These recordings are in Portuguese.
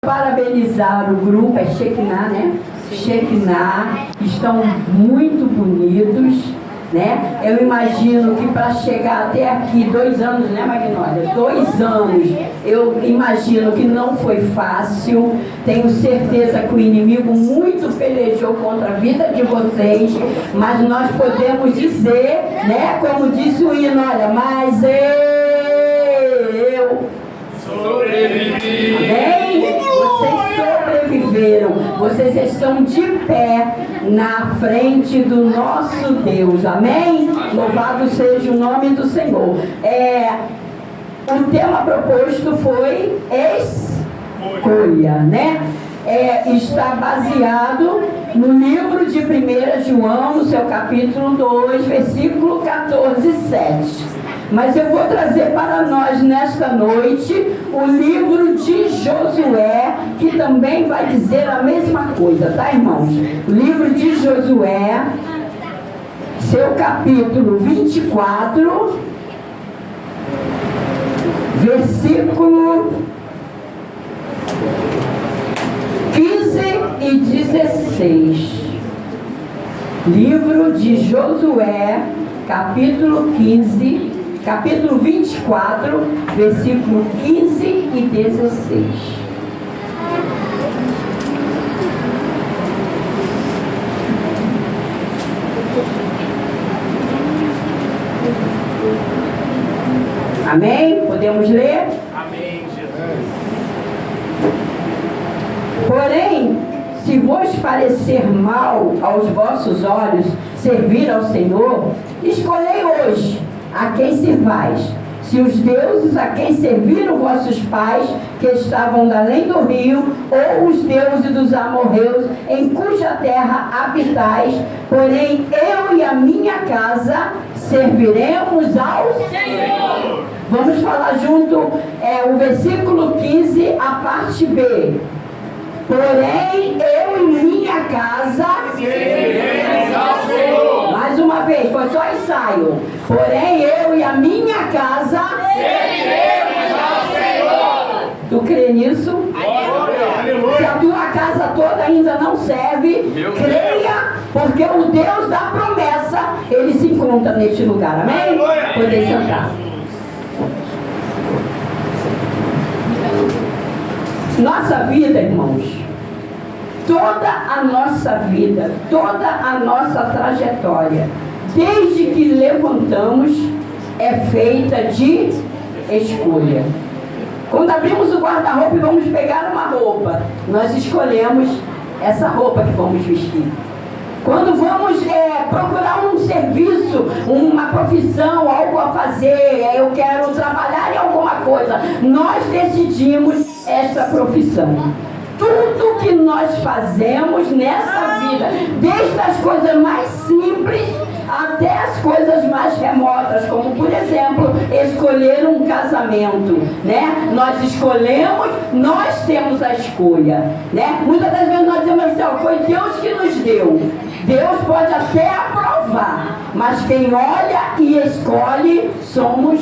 Parabenizar o grupo, é Shekinah, né? Shekinah, estão muito bonitos, né? Eu imagino que para chegar até aqui, 2 anos, né, Magnólia? 2 anos, eu imagino que não foi fácil. Tenho certeza que o inimigo muito pelejou contra a vida de vocês, mas nós podemos dizer, né, como disse o hino, olha, mas eu sobrevivi. Amém? Vocês sobreviveram. Vocês estão de pé na frente do nosso Deus. Amém? Louvado seja o nome do Senhor. O tema proposto foi escolha, né? Está baseado no livro de 1 João, no seu capítulo 2, versículo 14 e 7. Mas eu vou trazer para nós nesta noite o livro de Josué, que também vai dizer a mesma coisa, tá, irmãos? O livro de Josué, seu capítulo 24, versículo 15 e 16. Livro de Josué, capítulo 24, versículo 15 e 16. Amém? Podemos ler? Amém, Jesus. Porém, se vos parecer mal aos vossos olhos servir ao Senhor, escolhei hoje a quem servais. Se os deuses a quem serviram vossos pais, que estavam além do rio, ou os deuses dos amorreus, em cuja terra habitais, porém eu e a minha casa serviremos ao Senhor. Vamos falar junto, o versículo 15, a parte B. Porém eu e minha casa serviremos ao Senhor. Mais uma vez, foi só ensaio. Porém eu e a minha casa serviremos ao Senhor. Tu crê nisso? Se a tua casa toda ainda não serve, creia, porque o Deus da promessa, ele se encontra neste lugar. Amém? Podem sentar. Nossa vida, irmãos, toda a nossa vida, toda a nossa trajetória, desde que levantamos, é feita de escolha. Quando abrimos o guarda-roupa e vamos pegar uma roupa, nós escolhemos essa roupa que vamos vestir. Quando vamos procurar um serviço, uma profissão, algo a fazer, eu quero trabalhar em alguma coisa, nós decidimos esta profissão. Tudo que nós fazemos nessa vida, desde as coisas mais simples até as coisas mais remotas, como por exemplo, escolher um casamento, né? Nós escolhemos, nós temos a escolha, né? Muitas das vezes nós dizemos assim, ó, foi Deus que nos deu. Deus pode até aprovar, mas quem olha e escolhe somos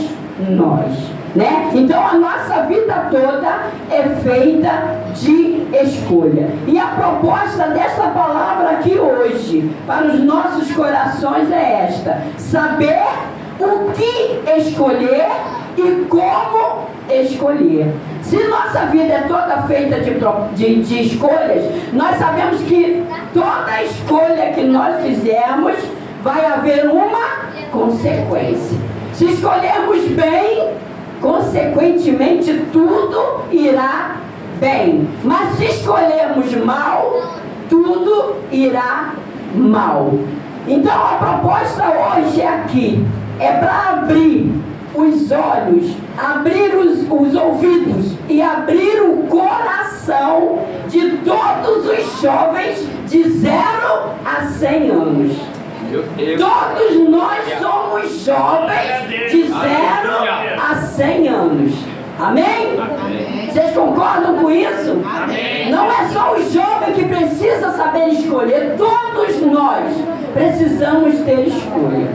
nós, né? Então a nossa vida toda é feita de escolha. E a proposta desta palavra aqui hoje para os nossos corações é esta: saber o que escolher e como escolher. Se nossa vida é toda feita de escolhas, nós sabemos que toda escolha que nós fizermos vai haver uma consequência. Se escolhermos bem, consequentemente tudo irá bem. Mas se escolhermos mal, tudo irá mal. Então a proposta hoje aqui é para abrir os olhos, abrir os ouvidos e abrir o coração de todos os jovens de 0 a 100 anos. Todos nós somos jovens de 0 a 100 anos. Amém? Vocês concordam com isso? Amém. Não é só o jovem que precisa saber escolher, todos nós precisamos ter escolha.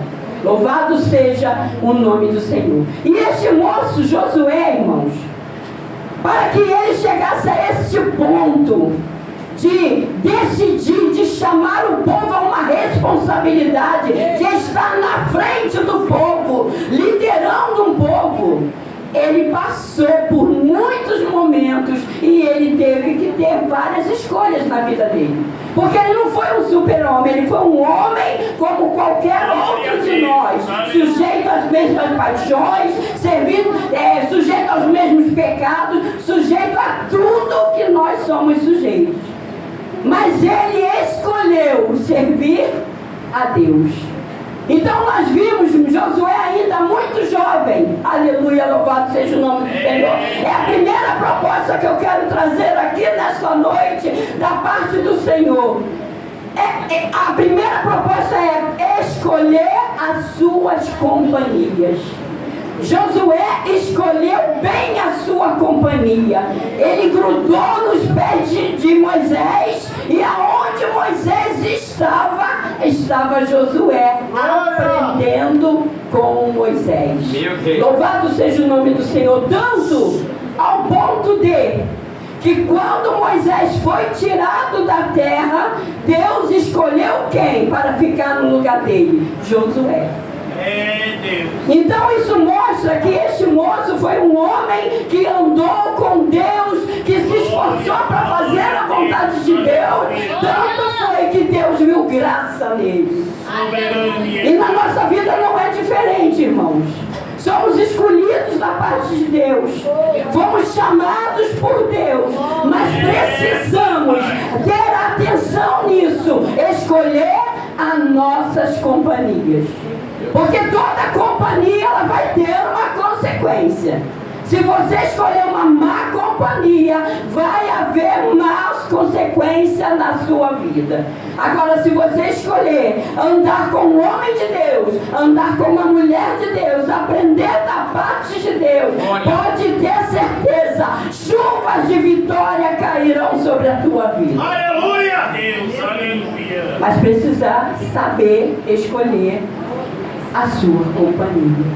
Louvado seja o nome do Senhor. E este moço Josué, irmãos, para que ele chegasse a este ponto de decidir, de chamar o povo a uma responsabilidade, de estar na frente do povo, liderando um povo. Ele passou por muitos momentos e ele teve que ter várias escolhas na vida dele. Porque ele não foi um super-homem, ele foi um homem como qualquer outro de nós, sujeito às mesmas paixões, sujeito aos mesmos pecados, sujeito a tudo que nós somos sujeitos. Mas ele escolheu servir a Deus. Então nós vimos Josué ainda muito jovem. Aleluia, louvado seja o nome do Senhor. É a primeira proposta que eu quero trazer aqui nesta noite da parte do Senhor. A primeira proposta é escolher as suas companhias. Josué escolheu bem a sua companhia. Ele grudou nos pés de Moisés, e aonde Moisés estava Josué aprendendo com Moisés. Louvado seja o nome do Senhor, tanto ao ponto de que quando Moisés foi tirado da terra, Deus escolheu quem para ficar no lugar dele? Josué. Então isso mostra que este moço foi um homem que andou com Deus, que se esforçou para fazer a vontade de Deus. Tanto foi que Deus viu graça nele. E na nossa vida não é diferente, irmãos. Somos escolhidos da parte de Deus, fomos chamados por Deus, mas precisamos ter atenção nisso, escolher as nossas companhias. Porque toda companhia ela vai ter uma consequência. Se você escolher uma má companhia, vai haver más consequências na sua vida. Agora, se você escolher andar com um homem de Deus, andar com uma mulher de Deus, aprender da parte de Deus, pode ter certeza, chuvas de vitória cairão sobre a tua vida. Aleluia! Deus, aleluia! Mas precisa saber escolher a sua companhia.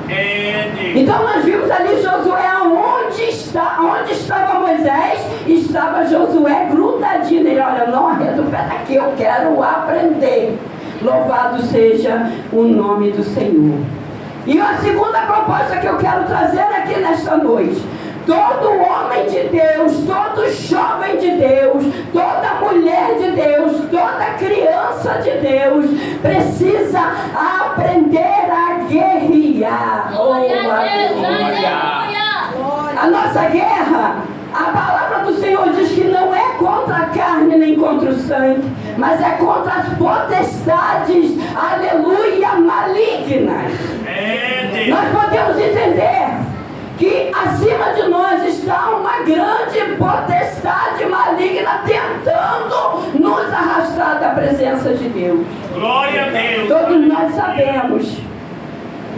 Então nós vimos ali Josué onde estava Moisés, estava Josué grudadinho nele. Olha, não arreda o pé daqui, eu quero aprender. Louvado seja o nome do Senhor. E a segunda proposta que eu quero trazer aqui nesta noite: todo homem de Deus, todo jovem de Deus, toda mulher de Deus, toda criança de Deus precisa aprender a guerrear. A nossa guerra, a palavra do Senhor diz que não é contra a carne nem contra o sangue, mas é contra as potestades, aleluia, malignas. Nós podemos entender que acima de nós está uma grande potestade maligna tentando nos arrastar da presença de Deus. Glória a Deus. Todos nós sabemos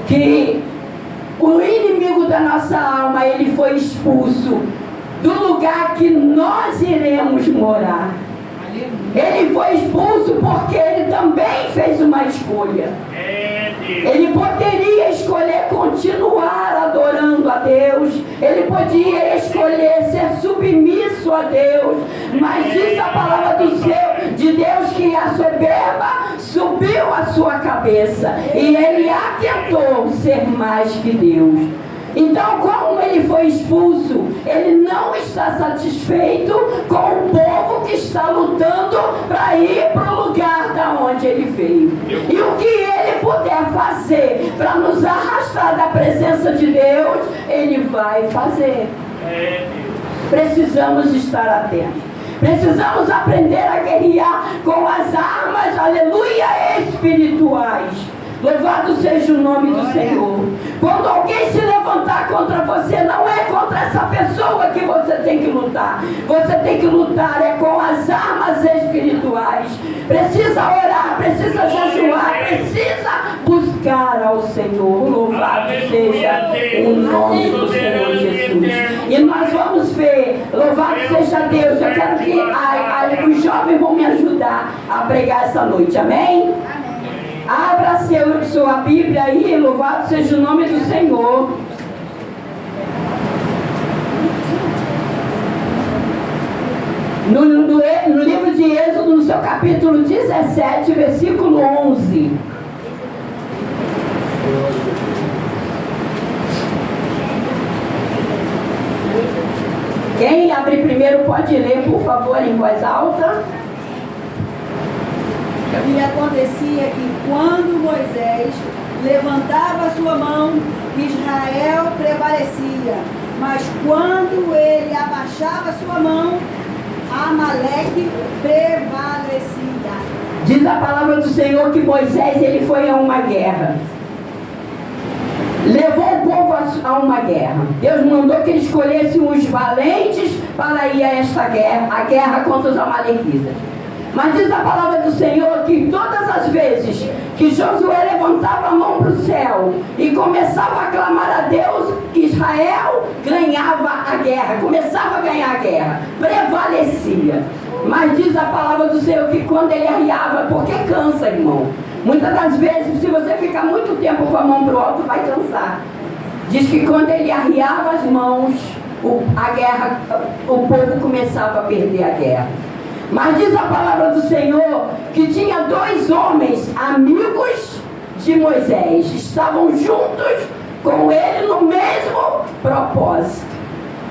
que o inimigo da nossa alma, ele foi expulso do lugar que nós iremos morar. Ele foi expulso porque ele também fez uma escolha. Ele poderia escolher continuar adorando a Deus, ele podia escolher ser submisso a Deus, mas diz a palavra de Deus que a soberba subiu a sua cabeça e ele atentou ser mais que Deus. Então, como ele foi expulso, ele não está satisfeito com o povo que está lutando para ir para o lugar da onde ele veio. E o que ele puder fazer para nos arrastar da presença de Deus, ele vai fazer. Precisamos estar atentos. Precisamos aprender a guerrear com as armas, aleluia, espirituais. Louvado seja o nome do Senhor. Quando alguém se levantar contra você, não é contra essa pessoa que você tem que lutar. Você tem que lutar com as armas espirituais. Precisa orar, precisa jejuar, precisa buscar ao Senhor. Louvado seja o nome do Senhor Jesus. E nós vamos ver, louvado seja Deus. Eu quero que os jovens vão me ajudar a pregar essa noite, amém? Abra sua Bíblia aí, louvado seja o nome do Senhor. No livro de Êxodo, no seu capítulo 17, versículo 11. Quem abre primeiro pode ler, por favor, em voz alta. E acontecia que quando Moisés levantava a sua mão, Israel prevalecia. Mas quando ele abaixava a sua mão, Amaleque prevalecia. Diz a palavra do Senhor que Moisés ele foi a uma guerra. Levou o povo a uma guerra. Deus mandou que ele escolhesse os valentes para ir a esta guerra, a guerra contra os amalequitas. Mas diz a palavra do Senhor que todas as vezes que Josué levantava a mão para o céu e começava a clamar a Deus, Israel ganhava a guerra, começava a ganhar a guerra, prevalecia. Mas diz a palavra do Senhor que quando ele arriava, porque cansa, irmão. Muitas das vezes, se você ficar muito tempo com a mão para o alto, vai cansar. Diz que quando ele arriava as mãos, o povo começava a perder a guerra. Mas diz a palavra do Senhor que tinha 2 homens amigos de Moisés, estavam juntos com ele no mesmo propósito.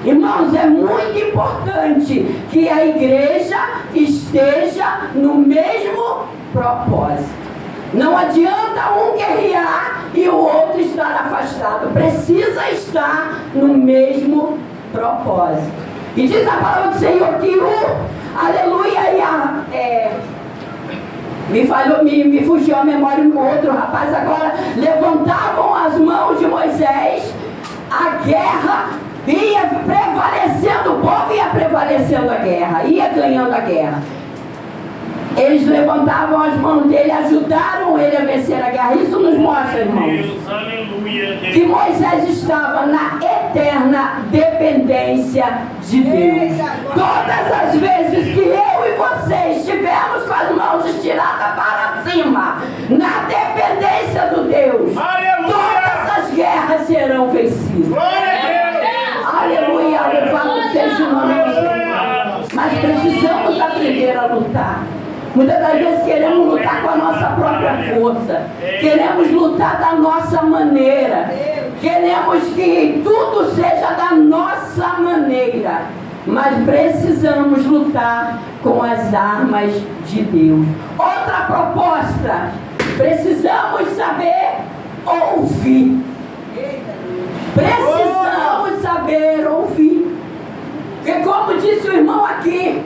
Irmãos, é muito importante que a igreja esteja no mesmo propósito. Não adianta um guerrear e o outro estar afastado. Precisa estar no mesmo propósito. E diz a palavra do Senhor que aleluia, me fugiu a memória um outro rapaz agora, levantavam as mãos de Moisés, a guerra ia prevalecendo, o povo ia prevalecendo a guerra, ia ganhando a guerra. Eles levantavam as mãos dele, ajudaram ele a vencer a guerra. Isso nos mostra, irmãos, que Moisés estava na eterna dependência de Deus. Todas as vezes que eu e você estivermos com as mãos estiradas para cima, na dependência do Deus, todas as guerras serão vencidas. Aleluia, louvado seja o nome do Senhor. Mas precisamos aprender a lutar. Muitas das vezes queremos lutar com a nossa própria força. Queremos lutar da nossa maneira. Queremos que tudo seja da nossa maneira. Mas precisamos lutar com as armas de Deus. Outra proposta. Precisamos saber ouvir. Precisamos saber ouvir. Porque como disse o irmão aqui,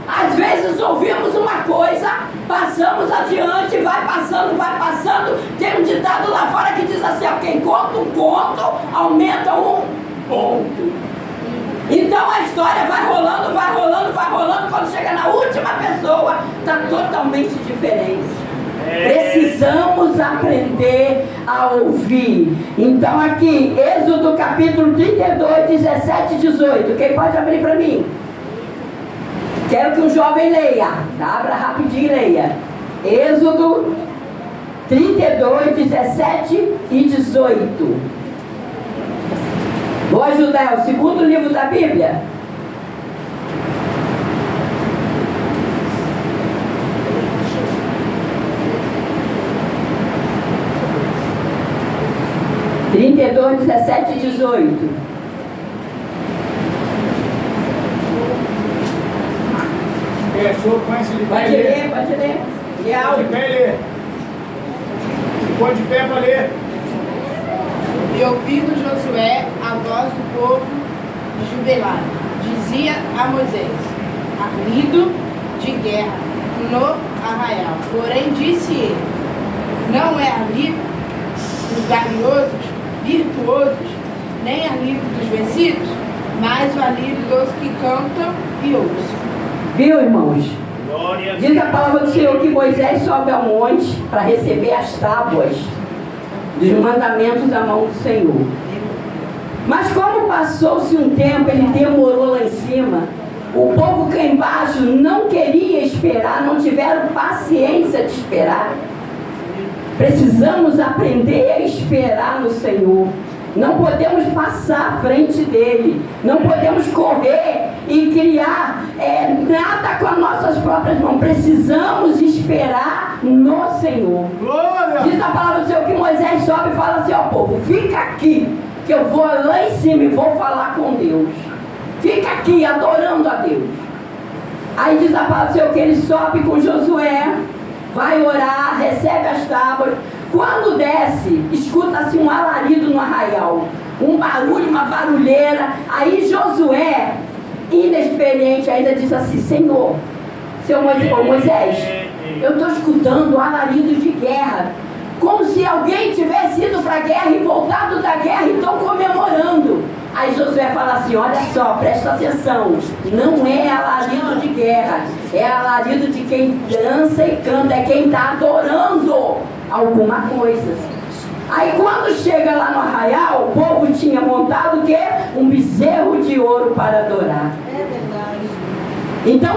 às vezes ouvimos uma coisa, passamos adiante, vai passando. Tem um ditado lá fora que diz assim, ó, quem conta um conto, aumenta um ponto. Então a história vai rolando, quando chega na última pessoa, está totalmente diferente. Precisamos aprender a ouvir. Então aqui, Êxodo capítulo 32, 17 e 18. Quem pode abrir para mim? Quero que o jovem leia. Abra rapidinho e leia. Êxodo 32, 17 e 18. Vou ajudar, é o segundo livro da Bíblia. (32, 17 e 18). Pode ler. E de pé ler. Ficou de pé para ler. E ouvindo Josué a voz do povo jubilado, dizia a Moisés: armido de guerra no arraial. Porém disse ele: não é armido dos valiosos, virtuosos, nem armido dos vencidos, mas o alívio dos que cantam e ouvem. Viu, irmãos? Diz a palavra do Senhor que Moisés sobe ao monte para receber as tábuas dos mandamentos da mão do Senhor. Mas como passou-se um tempo, ele demorou lá em cima, o povo cá embaixo não queria esperar, não tiveram paciência de esperar. Precisamos aprender a esperar no Senhor. Não podemos passar à frente dele, não podemos correr e criar nada com as nossas próprias mãos. Precisamos esperar no Senhor. Glória! Diz a palavra do Senhor que Moisés sobe e fala assim ao povo: fica aqui, que eu vou lá em cima e vou falar com Deus. Fica aqui adorando a Deus. Aí diz a palavra do Senhor que ele sobe com Josué, vai orar, recebe as tábuas. Quando desce, escuta-se um alarido no arraial, um barulho, uma barulheira. Aí Josué, inexperiente, ainda diz assim: Senhor, Moisés, eu estou escutando um alarido de guerra, como se alguém tivesse ido para a guerra e voltado da guerra e estão comemorando. Aí Josué fala assim: olha só, presta atenção, não é alarido de guerra, é alarido de quem dança e canta, é quem está adorando alguma coisa. Aí quando chega lá no arraial, o povo tinha montado o quê? Um bezerro de ouro para adorar. É verdade. Então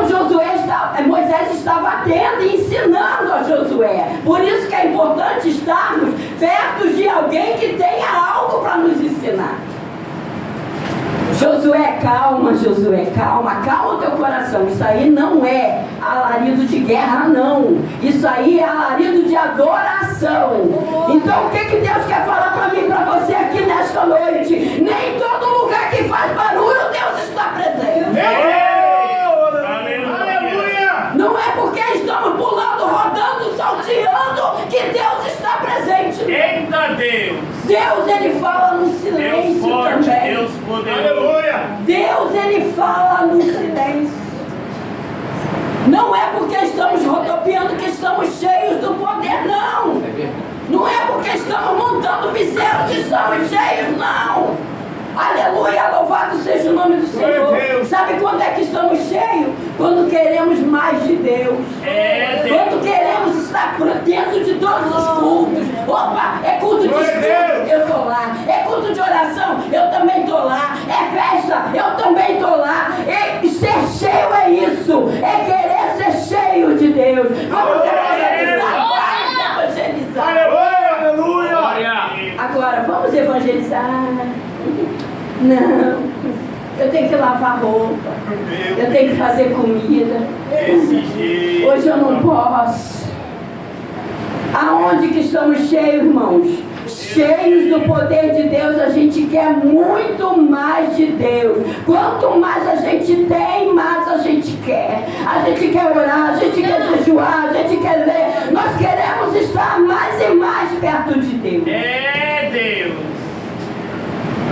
Moisés estava atento e ensinando a Josué. Por isso que é importante estarmos perto de alguém que tenha algo para nos ensinar. Josué, calma, calma o teu coração. Isso aí não é alarido de guerra, não. Isso aí é alarido de adoração. Então o que Deus quer falar para mim e para você aqui nesta noite? Nem todo lugar que faz barulho Deus está presente. Aleluia! Não é porque estamos pulando, rodando, salteando que Deus está presente. Eita Deus! Deus, ele fala no silêncio Deus forte, também. Deus poderoso. Aleluia! Deus, ele fala no silêncio. Não é porque estamos rodopiando que estamos cheios do poder, não. Não é porque estamos montando bezerro que estamos cheios, não. Aleluia, louvado seja o nome do Senhor. Sabe quando é que estamos cheios? Quando queremos mais de Deus. Quando queremos estar dentro de todos os cultos. Opa, é culto de estudo, eu estou lá. É culto de oração, eu também estou lá. É festa, eu também estou lá. E ser cheio é isso. É querer ser cheio de Deus. Vamos evangelizar. Aleluia! Agora, vamos evangelizar. Não, eu tenho que lavar roupa, eu tenho que fazer comida. Hoje eu não posso. Aonde que estamos cheios, irmãos? Cheios do poder de Deus, a gente quer muito mais de Deus. Quanto mais a gente tem, mais a gente quer. A gente quer orar, a gente quer jejuar, a gente quer ler. Nós queremos estar mais e mais perto de Deus. É Deus!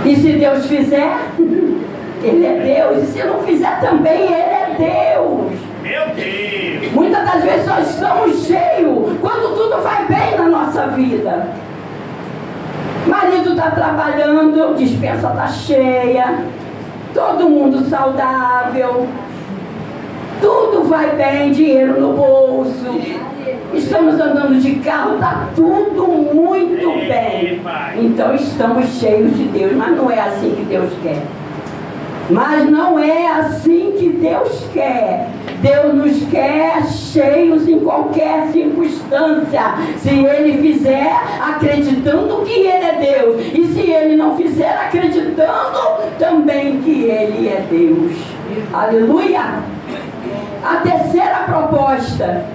E se Deus fizer, Ele é Deus. E se não fizer também, Ele é Deus. Meu Deus! Muitas das vezes nós estamos cheios quando tudo vai bem na nossa vida. Marido está trabalhando, dispensa está cheia, todo mundo saudável, tudo vai bem, dinheiro no bolso, estamos andando de carro, está tudo muito bem. Então estamos cheios de Deus, mas não é assim que Deus quer. Mas não é assim que Deus quer. Deus nos quer cheios em qualquer circunstância. Se Ele fizer acreditando que Ele é Deus, e se Ele não fizer acreditando também que Ele é Deus. Aleluia! A terceira proposta: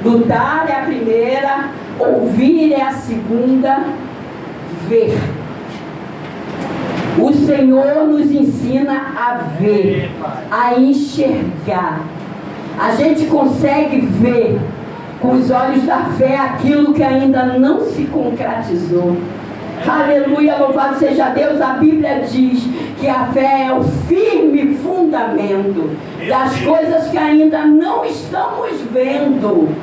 lutar é a primeira, ouvir é a segunda, ver. O Senhor nos ensina a ver, a enxergar. A gente consegue ver com os olhos da fé aquilo que ainda não se concretizou. Aleluia, louvado seja Deus. A Bíblia diz que a fé é o firme fundamento das coisas que ainda não estamos vendo.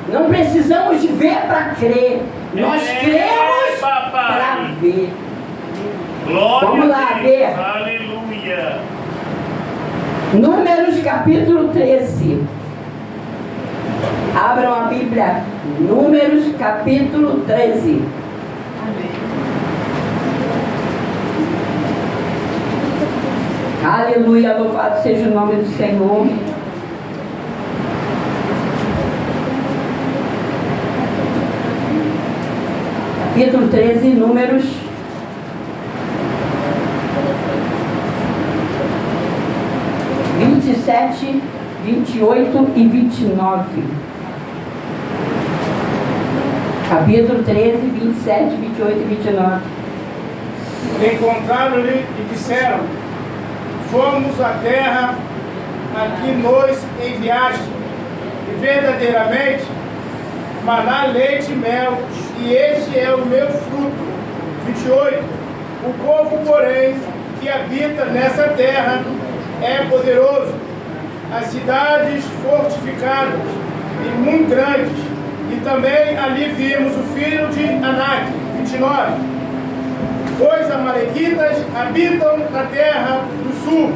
Não precisamos ver para crer, nós cremos para ver. Glória Vamos lá a Deus. ver. Aleluia. Números capítulo 13. Abram a Bíblia. Números capítulo 13. Aleluia, louvado seja o nome do Senhor. Capítulo 13, Números. 27, 28 e 29. Capítulo 13, 27, 28 e 29. Encontraram-lhe e disseram: fomos à terra a que nos enviaste, e verdadeiramente maná, leite e mel, e este é o meu fruto. 28. O povo, porém, que habita nessa terra é poderoso, as cidades fortificadas e muito grandes, e também ali vimos o filho de Anak. 29. Os amalequitas habitam na terra do sul,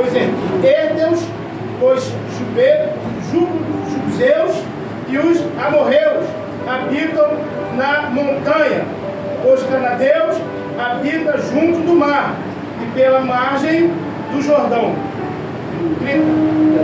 os heteus, os judeus e os amorreus habitam na montanha, os canadeus habitam junto do mar e pela margem do Jordão. 30.